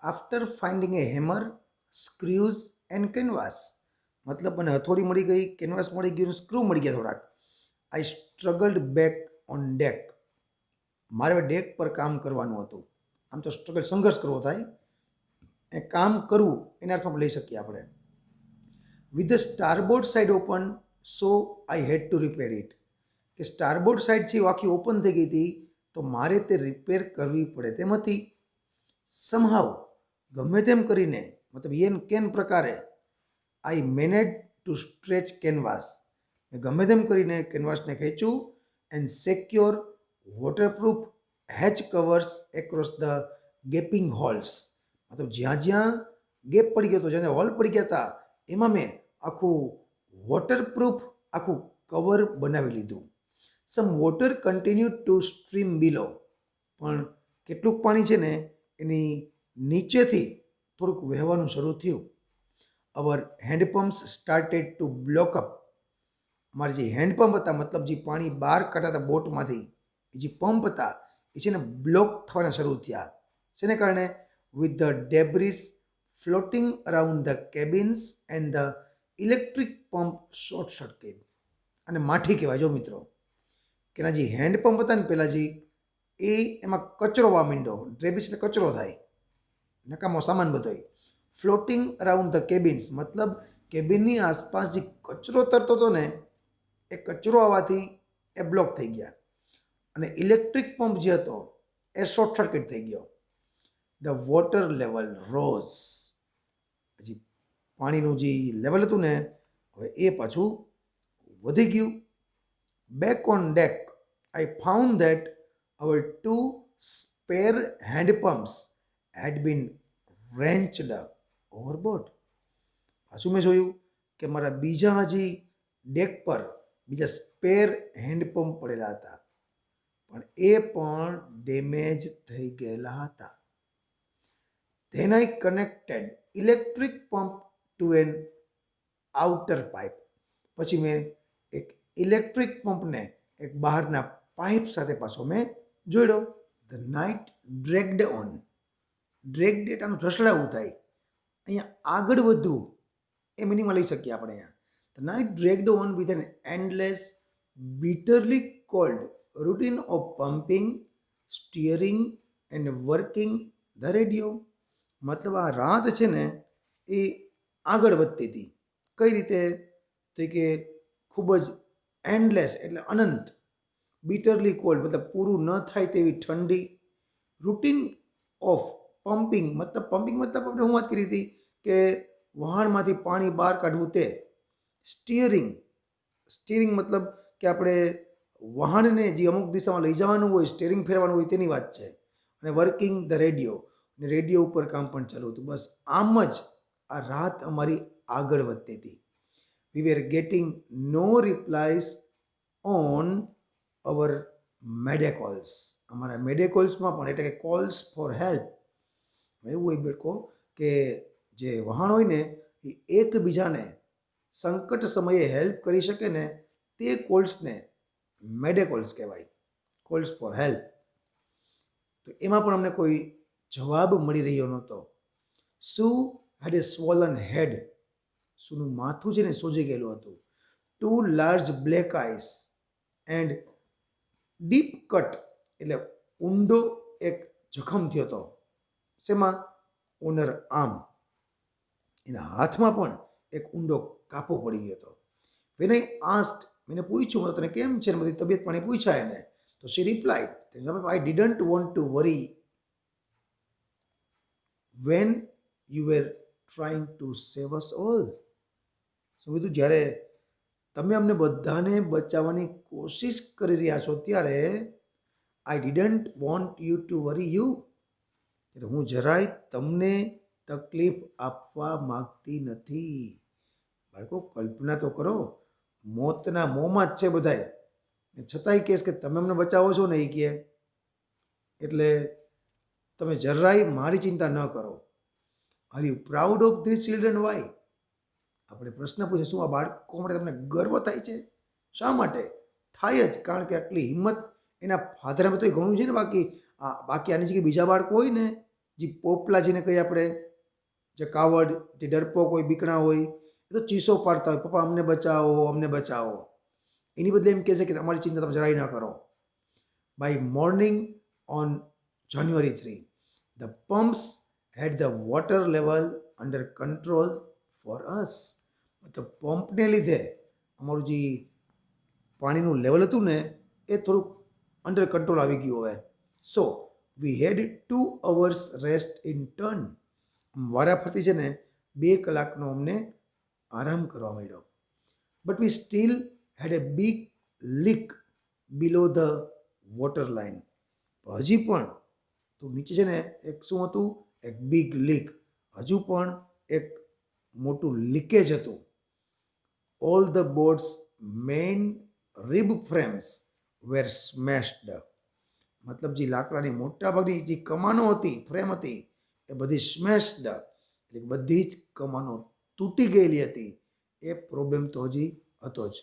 After finding a hammer screws and canvas मतलब मैंने हथौड़ी मળી गई कैनवास મળી ગયું સ્ક્રૂ મળી ગયા થોડાક I struggled back on deck મારે ડેક પર કામ કરવાનું હતું આમ તો સ્ટ્રગલ સંઘર્ષ કરવો થાય એ કામ કરવું એના અર્થમાં લઈ શકીએ આપણે with the starboard side open so I had to repair it કે સ્ટારબોર્ડ સાઇડ છે આખી ઓપન થઈ ગઈ હતી તો મારે તે રિપેર કરવી પડે તેમ હતી સમહાવ ગમે તેમ કરીને मतलब એન કેન પ્રકારે I manage to stretch canvas મેં ગમે તેમ કરીને કેનવાસને ખેંચ્યું and secure waterproof hatch covers across the gaping holes मतलब જ્યાં જ્યાં ગેપ પડી ગયો હતો જ્યાં હોલ પડી ગયા હતા એમાં મેં આખું વોટરપ્રૂફ આખું કવર બનાવી લીધું some water continue to stream below પણ કેટલુંક પાણી છે ને એની નીચેથી થોડુંક વહેવાનું શરૂ થયું અવર hand pumps started to block up અમારા જે હેન્ડપંપ હતા મતલબ જે પાણી બહાર કાઢાતા બોટમાંથી એ જે પંપ હતા એ છે ને બ્લોક થવાના શરૂ થયા શેને કારણે with the debris floating around the cabins and the electric pump short circuit અને માઠી કહેવાય જો મિત્રો કે એના જે હેન્ડપંપ હતા ને પહેલાં જે એ એમાં કચરો વા માંડ્યો ડ્રેબ્રિસ એટલે કચરો થાય નકામો સામાન બધો ફ્લોટિંગ અરાઉન્ડ ધ કેબિન્સ મતલબ કેબિનની આસપાસ જે કચરો તરતો હતો ને એ કચરો આવવાથી એ બ્લોક થઈ ગયા અને ઇલેક્ટ્રિક પંપ જે હતો એ શોર્ટ સર્કિટ થઈ ગયો ધ વોટર લેવલ રોઝ હજી પાણીનું જે લેવલ હતું ને હવે એ પાછું વધી ગયું back on deck I found that our two spare handpumps had been wrenched overboard પાછું મેં જોયું કે મારા બીજા હજી ડેક પર બીજા સ્પેર હેન્ડપંપ પડેલા હતા પણ એ પણ ડેમેજ થઈ ગયેલા હતા then I connected electric pump to an outer pipe પછી મેં એક ઇલેક્ટ્રિક પંપને એક બહારના પાઇપ સાથે પાછો મેં જોડ્યો the night dragged on dragged આમ ઢસડાવું થાય અહીંયા આગળ વધવું એ મિનિંગમાં લઈ શકીએ આપણે અહીંયા the night dragged on with an endless bitterly cold routine of pumping steering and working the radio મતલબ આ રાત છે ને એ આગળ વધતી હતી કઈ રીતે તો કે ખૂબ જ એન્ડલેસ એટલે અનંત બીટરલી કોલ્ડ મતલબ પૂરું ન થાય તેવી ઠંડી રૂટીન ઓફ પમ્પિંગ મતલબ આપણે હું વાત કરી હતી કે વહાણમાંથી પાણી બહાર કાઢવું તે સ્ટીયરિંગ મતલબ કે આપણે વહાણને જે અમુક દિશામાં લઈ જવાનું હોય સ્ટીયરિંગ ફેરવાનું હોય તેની વાત છે અને વર્કિંગ ધ રેડિયો અને રેડિયો ઉપર કામ પણ ચાલુ હતું બસ આમ જ આ રાત અમારી આગળ વધતી હતી વી વેર ગેટિંગ નો રિપ્લાયસ ઓન અવર મેડેકોલ્સ અમારા મેડેકોલ્સમાં પણ એટલે કે કોલ્સ ફોર હેલ્પ એવું હોય બેકો કે જે વહાણ હોય ને એ એકબીજાને સંકટ સમયે હેલ્પ કરી શકે ને તે કોલ્સને મેડેકોલ્સ કહેવાય કોલ્સ ફોર હેલ્પ તો એમાં પણ અમને કોઈ જવાબ મળી રહ્યો નહોતો સુ હેડ એ સ્વોલન હેડ સુનું માથું છે ને સોજી ગયેલું હતું two large black eyes and deep cut એટલે ઊંડો એક જખમ થયો હતો શેમાં ઓનર આમ એના હાથમાં પણ એક ઊંડો કાપો પડી ગયો હતો વેન આઈ આસ્ક્ડ મેં પૂછ્યું તને કેમ છે બધી તબિયત પાણી પૂછાય એને તો she replied I didn't want to worry when you were trying to save us all શું કીધું જ્યારે તમે અમને બધાને બચાવવાની કોશિશ કરી રહ્યા છો ત્યારે આઈ didn't want you two worry you એટલે હું જરાય તમને તકલીફ આપવા માગતી નથી બાળકો કલ્પના તો કરો મોતના મોંમાં જ છે બધાય છતાંય કહેશ કે તમે અમને બચાવો છો ને એ કહે એટલે તમે જરાય મારી ચિંતા ન કરો are you proud of this children why આપણે પ્રશ્ન પૂછે શું આ બાળકો માટે તમને ગર્વ થાય છે શા માટે થાય જ કારણ કે આટલી હિંમત એના ફાધરમાં તો ઘણું છે ને બાકી આની જગ્યાએ બીજા બાળકો હોય ને જે પોપલા જેને કહીએ આપણે, જે કાવડ, જે ડરપોક હોય, બીકણા હોય, એ તો ચીસો પાડતા હોય, પપ્પા અમને બચાવો, અમને બચાવો. એની બદલે એમ કહે છે કે તમારી ચિંતા તમે જરાય ના કરો. By morning on January 3, the pumps had the water level under control for us. મતલબ પંપને લીધે અમારું જે પાણીનું લેવલ હતું ને એ થોડુંક અંડર કંટ્રોલ આવી ગયું હવે. So we had 2 hours rest in turn. વારાફરતી છે ને 2 કલાકનો અમને આરામ કરવા મળ્યો. But we still had a big leak below the water line. હજી પણ તો નીચે છે ને એક શું હતું, એક બિગ લીક, હજુ પણ એક મોટું લીકેજ હતું. All the boat's main rib frames were smashed. મતલબ જે લાકડાની મોટાભાગની જે કમાનો હતી, ફ્રેમ હતી, એ બધી સ્મેશ્ડ, એટલે બધી જ કમાનો તૂટી ગયેલી હતી. એ પ્રોબ્લેમ તો હજી હતો જ.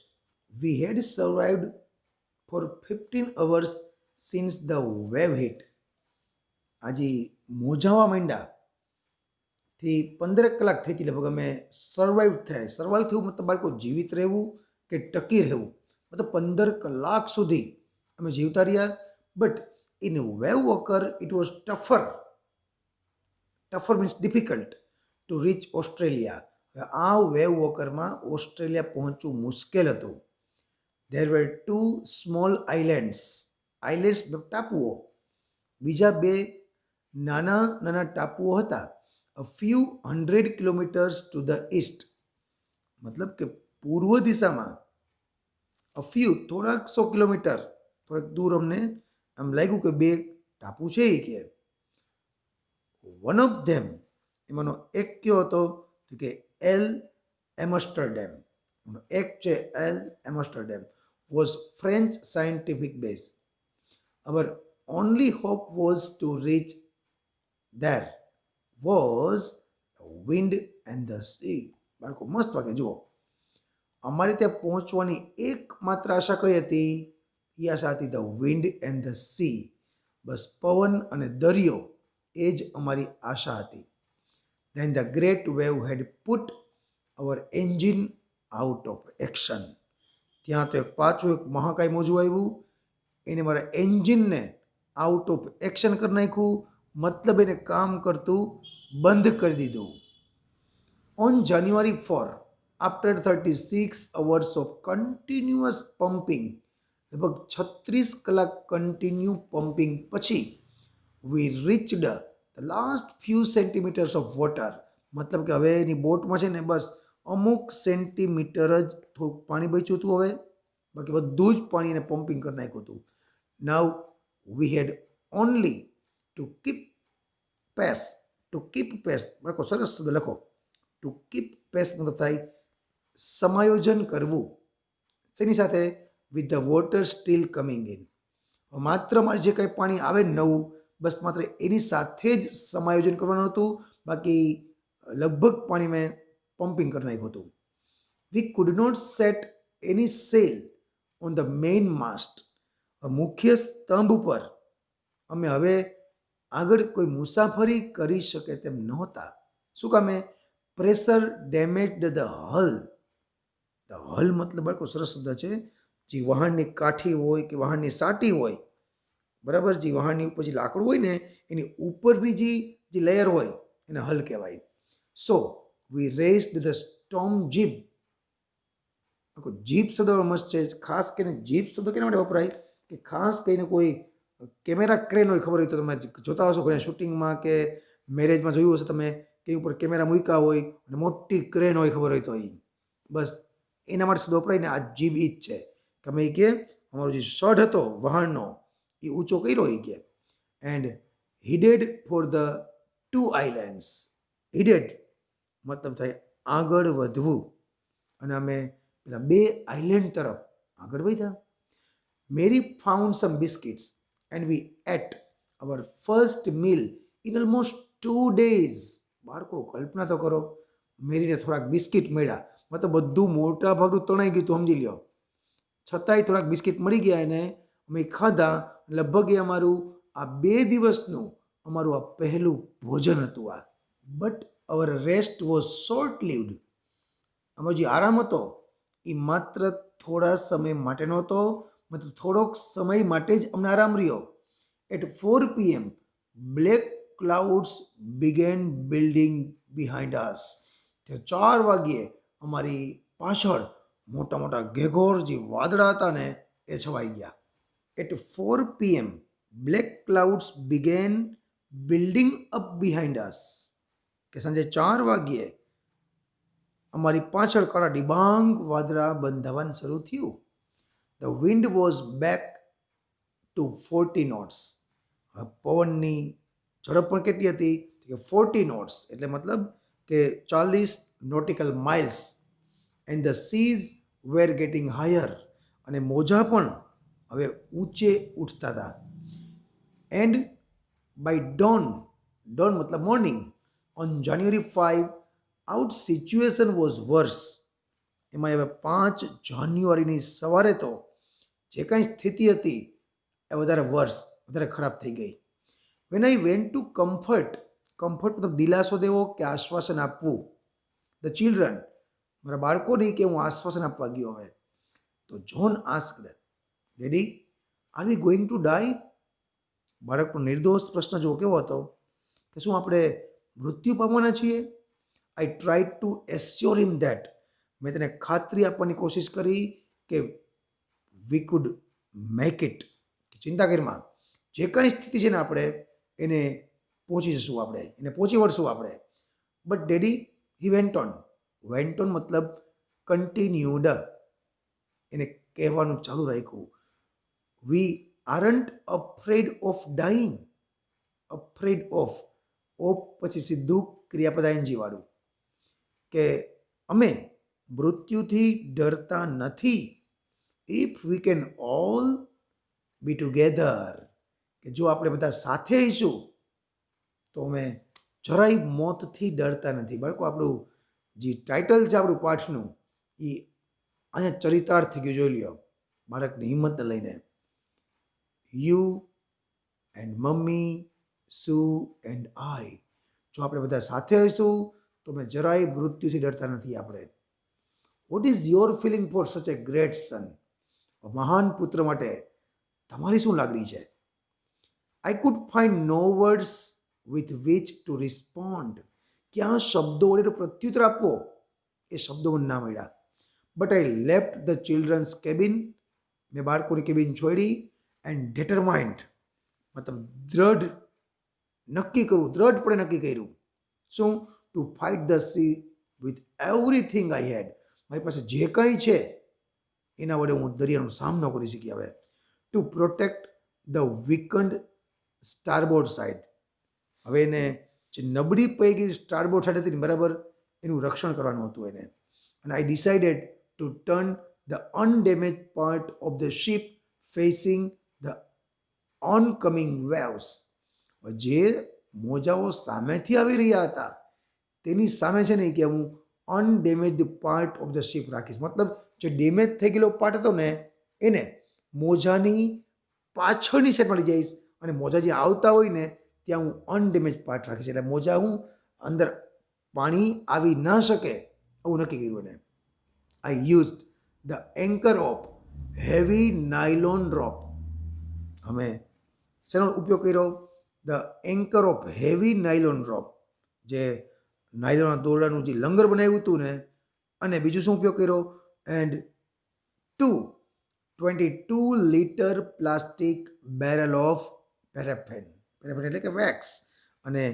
We had survived for 15 hours since the wave hit. આજે મોજાવા માંડ્યા થી 15 કલાક થઈ હતી લગભગ અમે સર્વાઈવ થયા. સર્વાઈવ થયું મતલબ બાળકો જીવિત રહેવું કે ટકી રહેવું, મતલબ 15 કલાક સુધી અમે જીવતા રહ્યા. But in Wave Walker it was tougher. Tougher means difficult to reach Australia. આ વેવ વોકરમાં ઓસ્ટ્રેલિયા પહોંચવું મુશ્કેલ હતું. There were 2 small islands. Islands ટાપુઓ, બીજા 2 નાના નાના ટાપુઓ હતા. a few hundred kilometers to the east. મતલબ કે પૂર્વ દિશામાં a few થોડાક 100 કિલોમીટર થોડાક દૂર અમને આમ લાગ્યું કે 2 ટાપુ છે એ કે. વન ઓફ ધેમ, એમાંનો એક કયો હતો તો કે એલ એમસ્ટરડેમ. એક છે Ile Amsterdam was French scientific base. Our only hope was to reach there was wind and the sea. બાળકો મસ્ત વાગે જુઓ, અમારે ત્યાં પહોંચવાની એકમાત્ર આશા કઈ હતી? એ આશા હતી the wind and the sea. બસ પવન અને દરિયો એ જ અમારી આશા હતી. Then the great wave had put our engine out of action. ત્યાં તો એક પાછું એક મહાકાય મોજું આવ્યું, એને મારા એન્જિનને આઉટ ઓફ એક્શન કરી નાખ્યું. મતલબ એને કામ કરતું બંધ કરી દીધું. On January 4, after 36 hours of continuous pumping, લગભગ 36 કલાક કન્ટિન્યુ પમ્પિંગ પછી we reached the last few centimetres of water. મતલબ કે હવે એની બોટમાં છે ને બસ અમુક સેન્ટીમીટર જ થોડુંક પાણી બચ્યું હતું. હવે બાકી બધું જ પાણી એને પમ્પિંગ કરી નાખ્યું હતું. Now we had only to keep pace. To keep pace, લખો, સરસ શબ્દ લખો. ટુ કીપ પેસ મતલબ થાય સમાયોજન કરવું. શેની સાથે? With the water steel coming in. માત્ર મારે જે કંઈ પાણી આવે નવું, બસ માત્ર એની સાથે જ સમાયોજન કરવાનું હતું. બાકી લગભગ પાણી મેં પમ્પિંગ કરી નાખ્યું હતું. We could not set any sail on the main mast. મુખ્ય સ્તંભ ઉપર અમે હવે આગળ કોઈ મુસાફરી કરી શકે તેમ નહોતા. શું કામે? પ્રેશર ડેમેજડ ધ હલ. ધ હલ મતલબ બાળકો સરસ શબ્દ છે. જે વહાણની કાઠી હોય કે વહાણની સાટી હોય, બરાબર, જે વહાણની ઉપર જે લાકડું હોય ને એની ઉપરની જે લેયર હોય એને હલ કહેવાય. સો વી રેસ્ડ ધ સ્ટોર્મ જીપ. જીપ શબ્દ મસ્ત છે. ખાસ કરીને જીપ શબ્દ કેના માટે વપરાય? કે ખાસ કરીને કોઈ કેમેરા ક્રેન હોય, ખબર હોય તો તમે જોતા હશો ઘણા શૂટિંગમાં કે મેરેજમાં જોયું હશે તમે કે ઉપર કેમેરા મૂક્યા હોય અને મોટી ક્રેન હોય, ખબર હોય તો એ બસ એના માટે શબ્દ વપરાય ને. આ જીપ ઈ જ છે કે અમે કે અમારો જે શઢ હતો વહાણનો એ ઊંચો કર્યો એ કે. And headed for the 2 islands. Headed મતલબ થાય આગળ વધવું, અને અમે પેલા 2 આઇલેન્ડ તરફ આગળ વધ્યા. Mary found some biscuits and we ate our first meal in almost 2 days. બાળકો કલ્પના તો કરો, મેરીને થોડાક બિસ્કિટ મળ્યા, મતલબ બધું મોટા ભાગનું તણાઈ ગયું હતું, સમજી લો. છતાંય થોડાક બિસ્કિટ મળી ગયા એને અમે ખાધા. લગભગ એ અમારું આ 2 દિવસનું અમારું આ પહેલું ભોજન હતું આ. But our rest was short lived. અમારો જે આરામ હતો એ માત્ર થોડા સમય માટેનો હતો, મતલબ થોડોક સમય માટે જ અમને આરામ રહ્યો. At 4 PM black clouds began building behind us. તે 4 વાગ્યે અમારી પાછળ મોટા મોટા ઘેઘોર જે વાદળા હતા ને એ છવાઈ ગયા. At 4 PM black clouds began building up behind us. કે સાંજે 4 વાગ્યે અમારી પાછળ કાળા ડિબાંગ વાદળા બંધાવાનું શરૂ થયું. The wind was back to 40 knots. પવનની ઝડપ પણ કેટલી હતી કે 40 knots, એટલે મતલબ કે 40 nautical miles. And the seas were getting higher. અને મોજા પણ હવે ઊંચે ઉઠતા હતા. એન્ડ બાય ડોન મતલબ morning, on January 5 out situation was worse. એમાં હવે 5 જાન્યુઆરીની સવારે તો જે કાંઈ સ્થિતિ હતી એ વધારે ખરાબ થઈ ગઈ. When I went to comfort મતલબ દિલાસો દેવો કે આશ્વાસન આપવું, ધ ચિલ્ડ્રન, મારા બાળકોને કે હું આશ્વાસન આપવા ગયો હવે, તો John asked, daddy are we going to die. બાળકનો નિર્દોષ પ્રશ્ન જો કેવો હતો કે શું આપણે મૃત્યુ પામવાના છીએ? I tried to assure him that. મેં તેને ખાતરી આપવાની કોશિશ કરી કે વી કુડ મેક ઇટ, ચિંતા કરીમાં જે કાંઈ સ્થિતિ છે ને આપણે એને પહોંચી વળશું આપણે. But daddy he went on મતલબ કન્ટિન્યુડ, એને કહેવાનું ચાલુ રાખ્યું. We aren't afraid of dying. Afraid of પછી સીધું ક્રિયાપદ ING વાળું, કે અમે મૃત્યુથી ડરતા નથી. If we can all be together, કે જો આપણે બધા સાથે આવીશું તો અમે જરાય મોતથી ડરતા નથી. બાળકો, આપણું જે ટાઇટલ છે આપણું પાઠનું એ અહીંયા ચરિતાર્થ થઈ ગયું. જોઈ લ્યો બાળકની હિંમતને લઈને. યુ એન્ડ મમ્મી, સુ એન્ડ આઈ. જો આપણે બધા સાથે હશું તો અમે જરાય મૃત્યુથી ડરતા નથી આપણે. What is your feeling for such a great સન? મહાન પુત્ર માટે તમારી શું લાગણી છે? I could find no words with which to respond. ક્યાં શબ્દો વડે પ્રત્યુત્તર આપવો એ શબ્દો મને ના મળ્યા. But I left the children's cabin. મેં બાળકોની કેબિન છોડી. એન્ડ ડિટરમાઇન્ડ મતલબ દ્રઢપણે નક્કી કર્યું. શું? To fight the sea with everything I had. મારી પાસે જે કંઈ છે એના વડે હું દરિયાનો સામનો કરી શકી. હવે to protect the weakened starboard side. હવે એને જે નબળી પડી ગઈ સ્ટારબોર્ડ સાઇડ હતી ને, બરાબર એનું રક્ષણ કરવાનું હતું એને. અને I decided to turn the undamaged part of the ship facing the oncoming waves. જે મોજાઓ સામેથી આવી રહ્યા હતા તેની સામે છે ને કે હું અનડેમેજ પાર્ટ ઓફ ધ શિપ રાખીશ. મતલબ જે ડેમેજ થઈ ગયેલો પાર્ટ હતો ને એને મોજાની પાછળની સાઈડમાં લઈ જઈશ, અને મોજા જે આવતા હોય ને ત્યાં હું અનડેમેજ પાર્ટ રાખીશ. એટલે મોજા હું અંદર પાણી આવી ના શકે એવું નક્કી કર્યું એને. I used the anchor of heavy nylon rope. અમે શેનો ઉપયોગ કર્યો? The anchor of heavy nylon rope, જે નાયલોનના દોરડાનું જે લંગર બનાવ્યું હતું ને. અને બીજું શું ઉપયોગ કર્યો? And 22 litre plastic barrel of paraffin એટલે કે વેક્સ. અને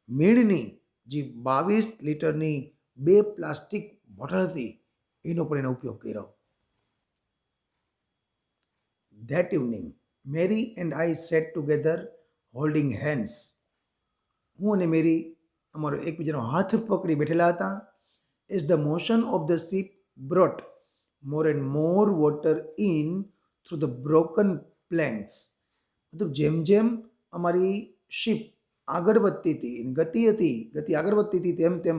મીણની જે 22 લીટરની 2 પ્લાસ્ટિક બોટલ હતી એનો પણ એનો ઉપયોગ કર્યો. That evening, Mary and I sat together holding hands. હું અને મેરી અમારો એકબીજાનો હાથ પકડી બેઠેલા હતા. As the motion of the ship brought more and more water in through the broken planks. મતલબ જેમ જેમ અમારી શિપ આગળ વધતી હતી, ગતિ આગળ વધતી હતી, તેમ તેમ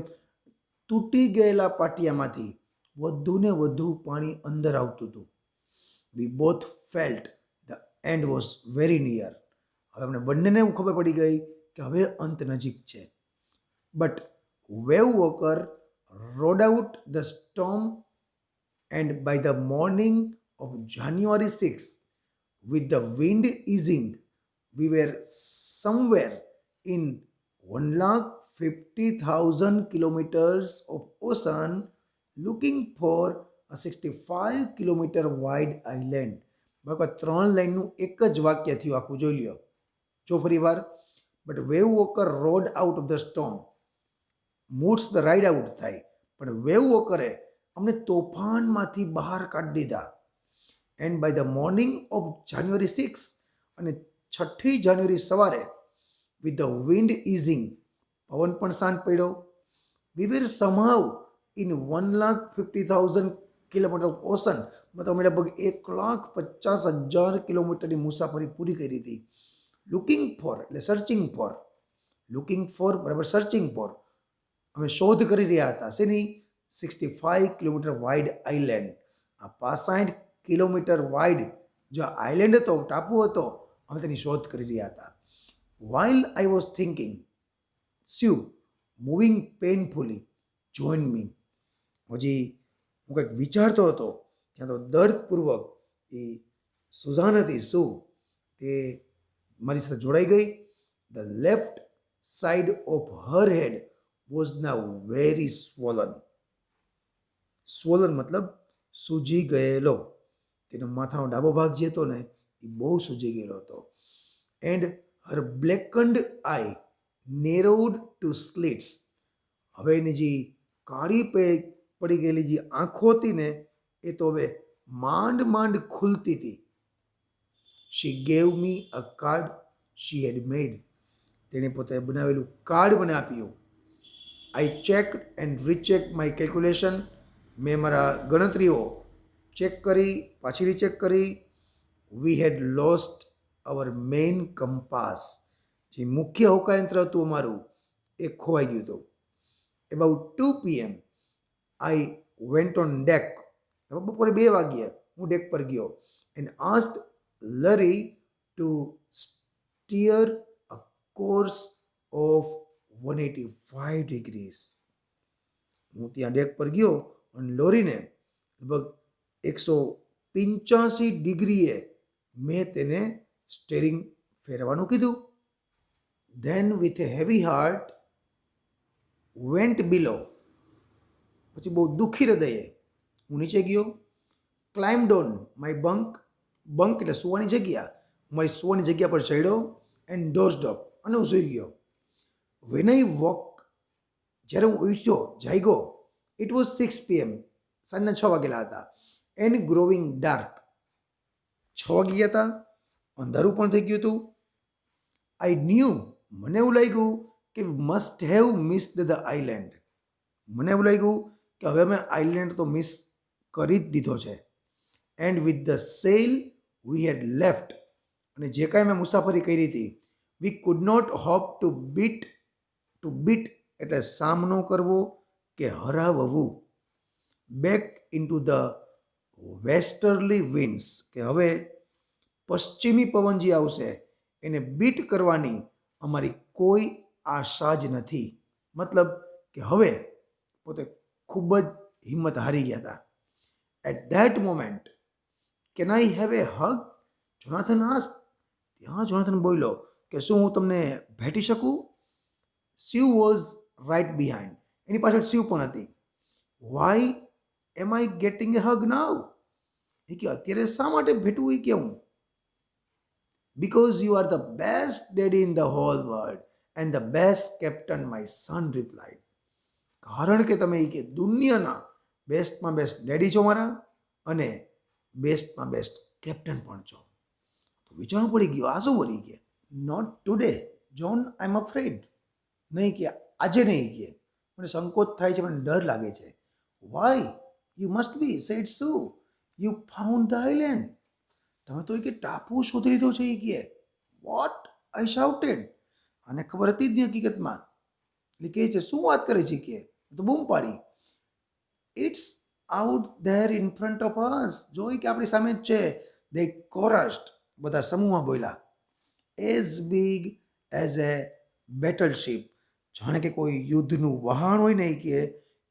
તૂટી ગયેલા પાટિયામાંથી વધુ ને વધુ પાણી અંદર આવતું હતું. We both felt the end was very near. હવે અમને બંનેને ખબર પડી ગઈ કે હવે અંત નજીક છે. But Wave Walker rode out the storm and by the morning of January 6, with the wind easing, we were somewhere in 150,000 kilometers of ocean looking for a 65 kilometer wide island. બરાબર 3 લાઈનનું એક જ વાક્ય થયું આખું જોઈ લ્યો. જો ફરી વાર, but Wave Walker rode out of the storm, મૂડ્સ ધ રાઇડ આઉટ થાય, પણ વેવ વોકરે અમને તોફાનમાંથી બહાર કાઢી દીધા. And by the morning of January 6, અને 6 જાન્યુઆરી સવારે, વિથ ધ વિન્ડ ઇઝિંગ, પવન પણ શાંત પડ્યો, we were somehow in 150,000 kilometres of ocean, મતલબ અમે લગભગ 150,000 કિલોમીટરની મુસાફરી પૂરી કરી હતી. લુકિંગ ફોર એટલે સર્ચિંગ ફોર, લુકિંગ ફોર બરાબર સર્ચિંગ ફોર, અમે શોધ કરી રહ્યા હતા શેની? 65 કિલોમીટર વાઇડ આઇલેન્ડ. આ 65 કિલોમીટર વાઇડ જો આઇલેન્ડ હતો, ટાપુ હતો, અમે તેની શોધ કરી રહ્યા હતા. While I was thinking, Sue moving painfully join me. હજી હું કંઈક વિચારતો હતો ત્યાં તો દર્દપૂર્વક એ સુઝાન હતી, શું તે મારી સાથે જોડાઈ ગઈ. The left side of her head was now very swollen. Swollen મતલબ સૂજી ગયેલો. તેનો માથાનો ડાબો ભાગ જે હતો ને એ બહુ સૂજી ગયેલો હતો. And her blackened eye narrowed to slits. હવે એની જે કાળી પડી ગયેલી જે આંખો હતી ને એ તો હવે માંડ માંડ ખુલતી હતી. She gave me a card she had made. તેણે પોતે બનાવેલું કાર્ડ મને આપ્યું. I checked and recheck my calculation. મેં મારા ગણતરીઓ ચેક કરી, પાછી રીચેક કરી. We had lost our main compass. જે મુખ્ય હોકાયંત્ર હતું અમારું એ ખોવાઈ ગયું હતું. About 2 PM I went on deck. બપોરે 2 વાગ્યે હું ડેક પર ગયો. And asked Larry to steer a course of 185 degrees. હું ત્યાં ડેક પર ગયો અને લોરીને લગભગ 185 ડિગ્રીએ મેં તેને સ્ટેરિંગ ફેરવાનું કીધું. Then with a heavy heart went below. પછી બહુ દુઃખી હૃદયે હું નીચે ગયો. Climbed on my bunk. Bunk એટલે સુવાની જગ્યા. મારી સુવાની જગ્યા પર ચડ્યો. એન્ડ ડોઝડ ઓફ, અને હું સૂઈ ગયો. વેન આઈ વોક, જ્યારે હું ઉઠ્યો જાગ્યો, ઇટ વોઝ 6 PM. સાંજના 6 વાગેલા હતા. And growing dark. 6 વાગી ગયા હતા, અંધારું પણ થઈ ગયું હતું. આઈ ન્યૂ, મને એવું લાગ્યું કે must have missed the island. મને એવું લાગ્યું કે હવે મેં આઇલેન્ડ તો મિસ કરી જ દીધો છે. And with the sail we had left. અને જે કાંઈ મેં મુસાફરી કરી હતી, we could not hope to beat એટલે સામનો કરવો કે હરાવવું. Back into the westerly winds, કે હવે પશ્ચિમી પવન જે આવશે એને બીટ કરવાની અમારી કોઈ આશા જ નથી. મતલબ કે હવે પોતે ખૂબ જ હિંમત હારી ગયા હતા. At that moment can I have a hug? Jonathan ask. ત્યાં જોનાથન બોલ્યો કે શું હું તમને ભેટી શકું? Shiv was right behind. એની પાછળ શિવ પણ હતી. વાય એમ આઈ ગેટિંગ એ હગ નાઉ? એ કે અત્યારે શા માટે ભેટવું? એ કેવું? Because you are the best daddy in the whole world and the best captain, my son replied. કારણ કે તમે એ કે દુનિયાના બેસ્ટમાં બેસ્ટ ડેડી છો મારા, અને બેસ્ટમાં બેસ્ટ કેપ્ટન પણ છો. તો વિચારવું પડી ગયું, આ શું બોલી ગયા? Not today John, I am afraid. નહીં કે આજે નહીં કે, મને સંકોચ થાય છે, મને ડર લાગે છે. Why? You must be sad શું? You found the island. તમે તો એ કે ટાપુ શોધી લીધો છે. એ કે વોટ? આઈ શાઉટેડ. આને ખબર હતી જ નહીં હકીકતમાં. એટલે કહે છે શું વાત કરે છે? કે તો બૂમ પાડી. It's out there in front of us. જોઈ કે આપણી સામે જ છે. દે કોરસ્ડ, બધા સમૂહમાં બોલ્યા. એઝ બિગ એઝ એ બેટલશીપ, જાણે કે કોઈ યુદ્ધનું વહાણ હોય ને એ કે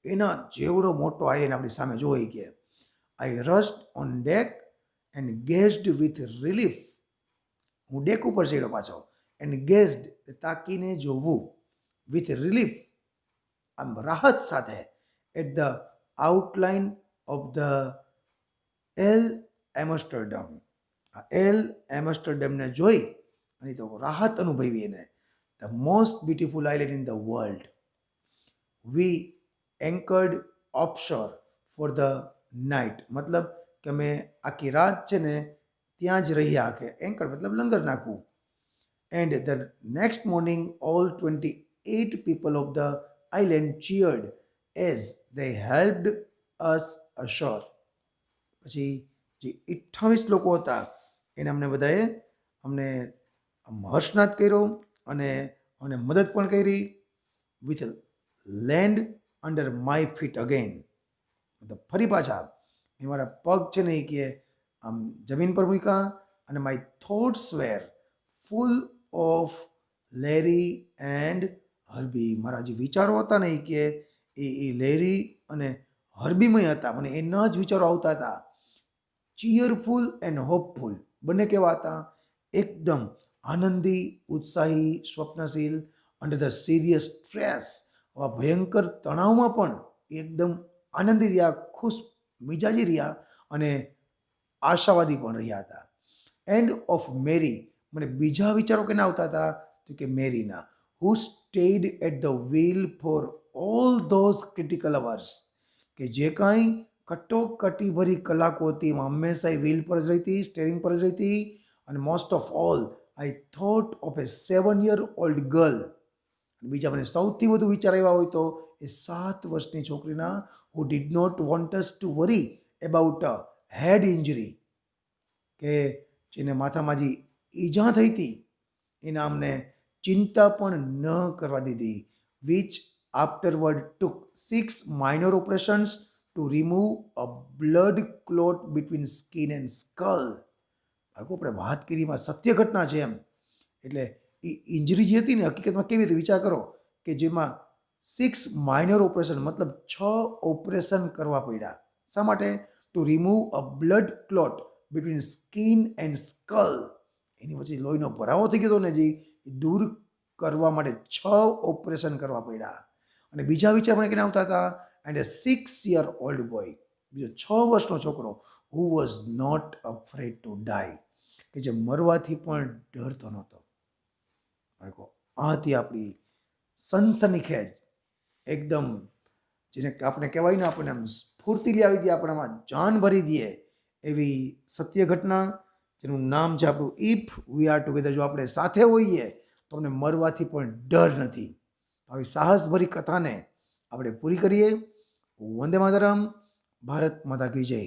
એના જેવડો મોટો આયલેન્ડ આપણી સામે જોઈ કે I rushed on deck and gazed with relief. હું ડેક ઉપર ચડ્યો પાછો. એન્ડ ગેઝડ તાકીને જોવું, વિથ રિલીફ આમ રાહત સાથે, at the outline of the Ile Amsterdam. આ એલ એમસ્ટરડમને જોઈ અને તો રાહત અનુભવી એને. The most beautiful island in the world. We anchored offshore for the night, મતલબ કે અમે આખી રાત છે ને ત્યાં જ રહ્યા, કે એન્કર મતલબ લંગર નાખવું. And the next morning all 28 people of the island cheered as they helped us ashore. પછી જે 28 લોકો હતા એને અમને બધાએ અમને હર્ષનાદ કર્યો અને અમને મદદ પણ કરી. With land under my feet again, મતલબ ફરી પાછા એ મારા પગ છે ને એ કે આમ જમીન પર મૂક્યા. અને my thoughts were full of Larry and Herbie. મારા જે વિચારો હતા ને એ કે એ લેરી અને હર્બીમય હતા. મને એના જ વિચારો આવતા હતા. ચીયરફુલ એન્ડ હોપફુલ, બંને કેવા હતા? એકદમ આનંદી, ઉત્સાહી, સ્વપ્નશીલ. અંડર ધ સિરિયસ સ્ટ્રેસ, આવા ભયંકર તણાવમાં પણ એકદમ આનંદી રહ્યા, ખુશ મિજાજી રહ્યા અને આશાવાદી પણ રહ્યા હતા. એન્ડ ઓફ મેરી, મને બીજા વિચારો કેના આવતા હતા? તો કે મેરીના. Who stayed at the wheel for all those critical hours, કે જે કાંઈ કટોકટી ભરી કલાકો હતી એમાં હંમેશા એ વ્હીલ પર જ રહેતી, સ્ટેરિંગ પર જ રહેતી. અને most of all I thought of A 7-year-old girl. બીજા મને સૌથી વધુ વિચાર આવ્યા હોય તો એ 7 વર્ષની છોકરીના, who did not want us to worry about a head injury, કે જેને માથામાં જે ઈજા થઈ હતી એના અમને ચિંતા પણ ન કરવા દીધી. Which આફ્ટરવર્ડ took 6 minor operations two remove a blood clot between skin and skull. બાળકો આપણે વાત કરી એમાં સત્ય ઘટના છે એમ. એટલે એ ઇન્જરી જે હતી ને હકીકતમાં કેવી રીતે વિચાર કરો કે જેમાં 6 minor ઓપરેશન, મતલબ 6 ઓપરેશન કરવા પડ્યા. શા માટે? To remove a blood clot between skin and skull. એની વચ્ચે લોહીનો ભરાવો થઈ ગયો હતો ને જે દૂર કરવા માટે 6 ઓપરેશન કરવા પડ્યા. અને બીજા વિચાર મને કેના આવતા હતા? એન્ડ એ 6-year-old બોય, બીજો 6 વર્ષનો છોકરો, who was not afraid to die, કે જે મરવાથી પણ ડરતો નહોતો. આ હતી આપણી સનસનીખેજ, એકદમ જેને આપણે કહેવાય ને આપણને આમ સ્ફૂર્તિ લઈ આવી દે, આપણામાં જાન ભરી દે એવી સત્ય ઘટના, જેનું નામ છે આપણું ઇફ વી આર ટુગેધર. જો આપણે સાથે હોઈએ તો અમને મરવાથી પણ ડર નથી. આવી સાહસભરી કથાને આપણે પૂરી કરીએ. વંદે માતરમ. ભારત માતા કી જય.